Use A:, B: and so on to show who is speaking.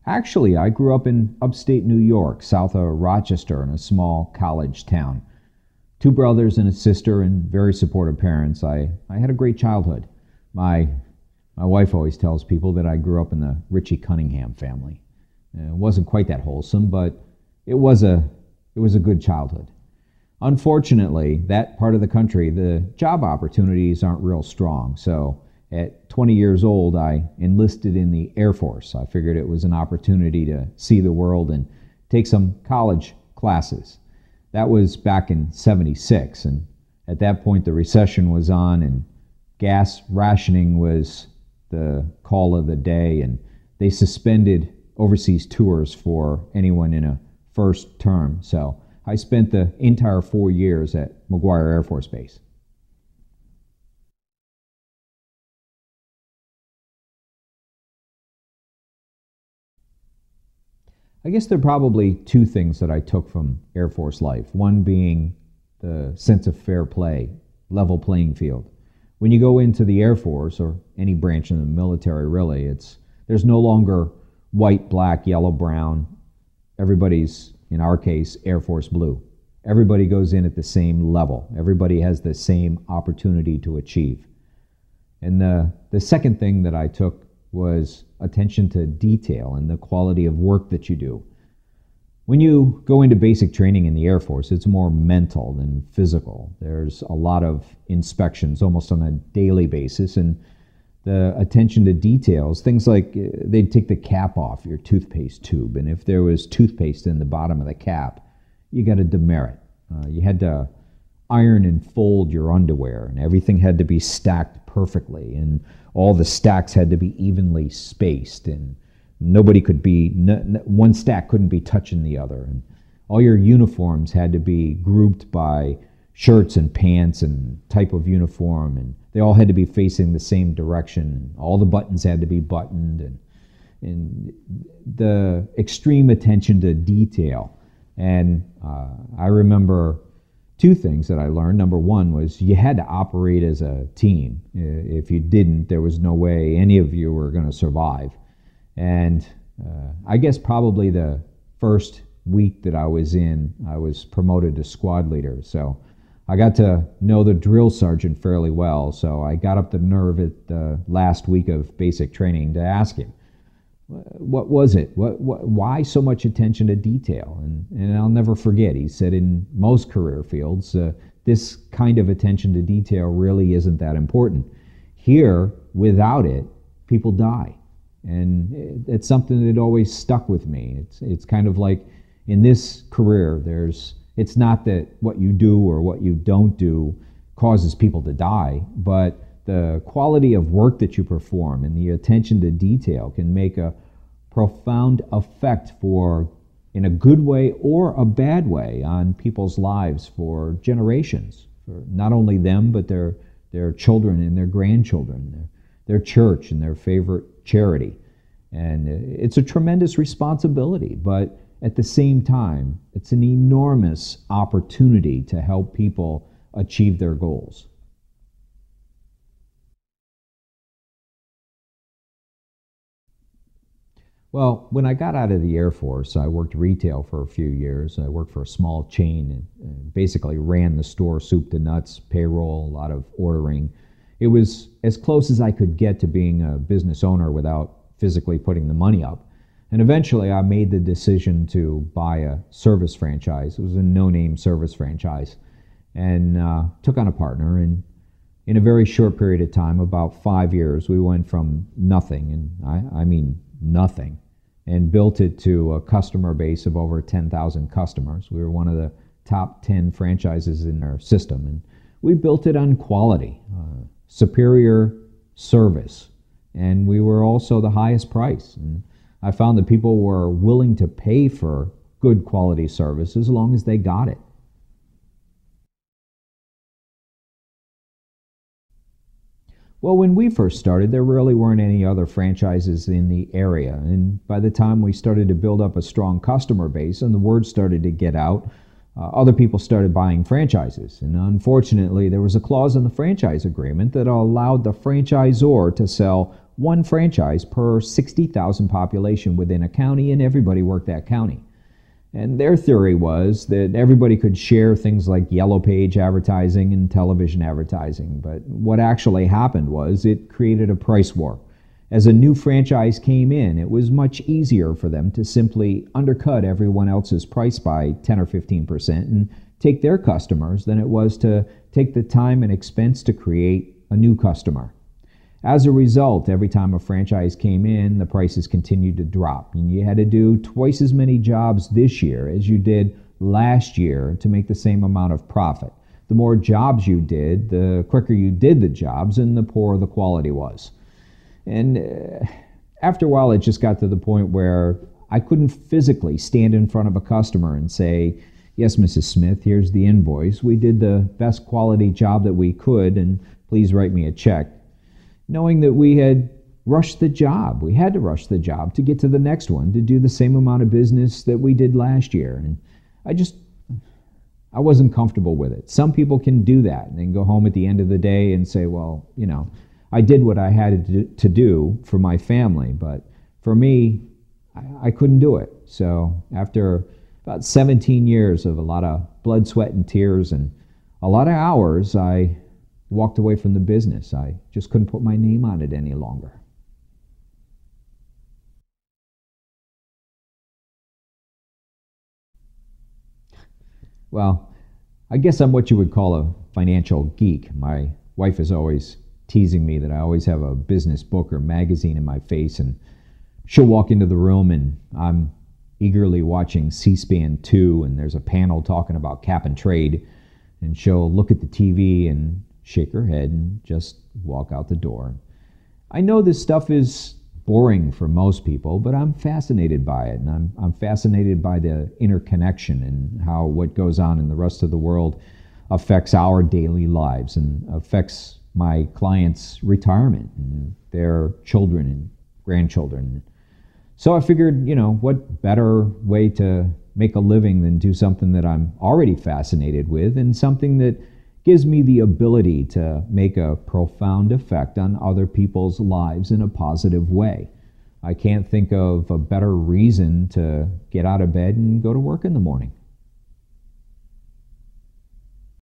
A: Actually, I grew up in upstate New York, south of Rochester, in a small college town. Two brothers and a sister, and very supportive parents. I had a great childhood. My, my wife always tells people that I grew up in the Richie Cunningham family. It wasn't quite that wholesome, but it was a good childhood. Unfortunately, that part of the country, the job opportunities aren't real strong. So at 20 years old, I enlisted in the Air Force. I figured it was an opportunity to see the world and take some college classes. That was back in 76, and at that point the recession was on and gas rationing was the call of the day, and they suspended overseas tours for anyone in a first term. So I spent the entire 4 years at McGuire Air Force Base. I guess there are probably two things that I took from Air Force life. One being the sense of fair play, level playing field. When you go into the Air Force or any branch in the military, really, there's no longer white, black, yellow, brown. Everybody's, in our case, Air Force blue. Everybody goes in at the same level. Everybody has the same opportunity to achieve. And the second thing that I took was attention to detail and the quality of work that you do. When you go into basic training in the Air Force, it's more mental than physical. There's a lot of inspections almost on a daily basis, and the attention to details, things like they'd take the cap off your toothpaste tube, and if there was toothpaste in the bottom of the cap, you got to demerit. You had to iron and fold your underwear, and everything had to be stacked perfectly, and all the stacks had to be evenly spaced, and nobody could be, one stack couldn't be touching the other, and all your uniforms had to be grouped by shirts and pants and type of uniform, and they all had to be facing the same direction, and all the buttons had to be buttoned, and the extreme attention to detail. And I remember two things that I learned. Number one was you had to operate as a team. If you didn't, there was no way any of you were going to survive. And I guess probably the first week that I was promoted to squad leader. So I got to know the drill sergeant fairly well. So I got up the nerve at the last week of basic training to ask him, what was it? Why so much attention to detail? And I'll never forget, he said in most career fields, this kind of attention to detail really isn't that important. Here, without it, people die. And it's something that always stuck with me. It's kind of like in this career, it's not that what you do or what you don't do causes people to die, but the quality of work that you perform and the attention to detail can make a profound effect in a good way or a bad way on people's lives for generations, for not only them, but their children and their grandchildren, their church and their favorite charity. And it's a tremendous responsibility, but at the same time, it's an enormous opportunity to help people achieve their goals. Well, when I got out of the Air Force, I worked retail for a few years. I worked for a small chain and basically ran the store soup to nuts, payroll, a lot of ordering. It was as close as I could get to being a business owner without physically putting the money up. And eventually I made the decision to buy a service franchise. It was a no-name service franchise, and took on a partner. And in a very short period of time, about 5 years, we went from nothing, and I mean nothing, and built it to a customer base of over 10,000 customers. We were one of the top 10 franchises in our system, and we built it on quality, superior service, and we were also the highest price. And I found that people were willing to pay for good quality service as long as they got it. Well, when we first started, there really weren't any other franchises in the area. And by the time we started to build up a strong customer base and the word started to get out, other people started buying franchises. And unfortunately, there was a clause in the franchise agreement that allowed the franchisor to sell one franchise per 60,000 population within a county, and everybody worked that county. And their theory was that everybody could share things like yellow page advertising and television advertising. But what actually happened was it created a price war. As a new franchise came in, it was much easier for them to simply undercut everyone else's price by 10 or 15% and take their customers than it was to take the time and expense to create a new customer. As a result, every time a franchise came in, the prices continued to drop, and you had to do twice as many jobs this year as you did last year to make the same amount of profit. The more jobs you did, the quicker you did the jobs, and the poorer the quality was. And after a while, it just got to the point where I couldn't physically stand in front of a customer and say, "Yes, Mrs. Smith, here's the invoice. We did the best quality job that we could, and please write me a check," knowing that we had rushed the job. We had to rush the job to get to the next one, to do the same amount of business that we did last year. And I wasn't comfortable with it. Some people can do that and then go home at the end of the day and say, well, I did what I had to do for my family, but for me, I couldn't do it. So after about 17 years of a lot of blood, sweat, and tears and a lot of hours, I walked away from the business. I just couldn't put my name on it any longer. Well, I guess I'm what you would call a financial geek. My wife is always teasing me that I always have a business book or magazine in my face, and she'll walk into the room and I'm eagerly watching C-SPAN 2, and there's a panel talking about cap and trade, and she'll look at the TV and shake her head and just walk out the door. I know this stuff is boring for most people, but I'm fascinated by it, and I'm fascinated by the interconnection and how what goes on in the rest of the world affects our daily lives and affects my clients' retirement and their children and grandchildren. So I figured, what better way to make a living than do something that I'm already fascinated with, and something that gives me the ability to make a profound effect on other people's lives in a positive way. I can't think of a better reason to get out of bed and go to work in the morning.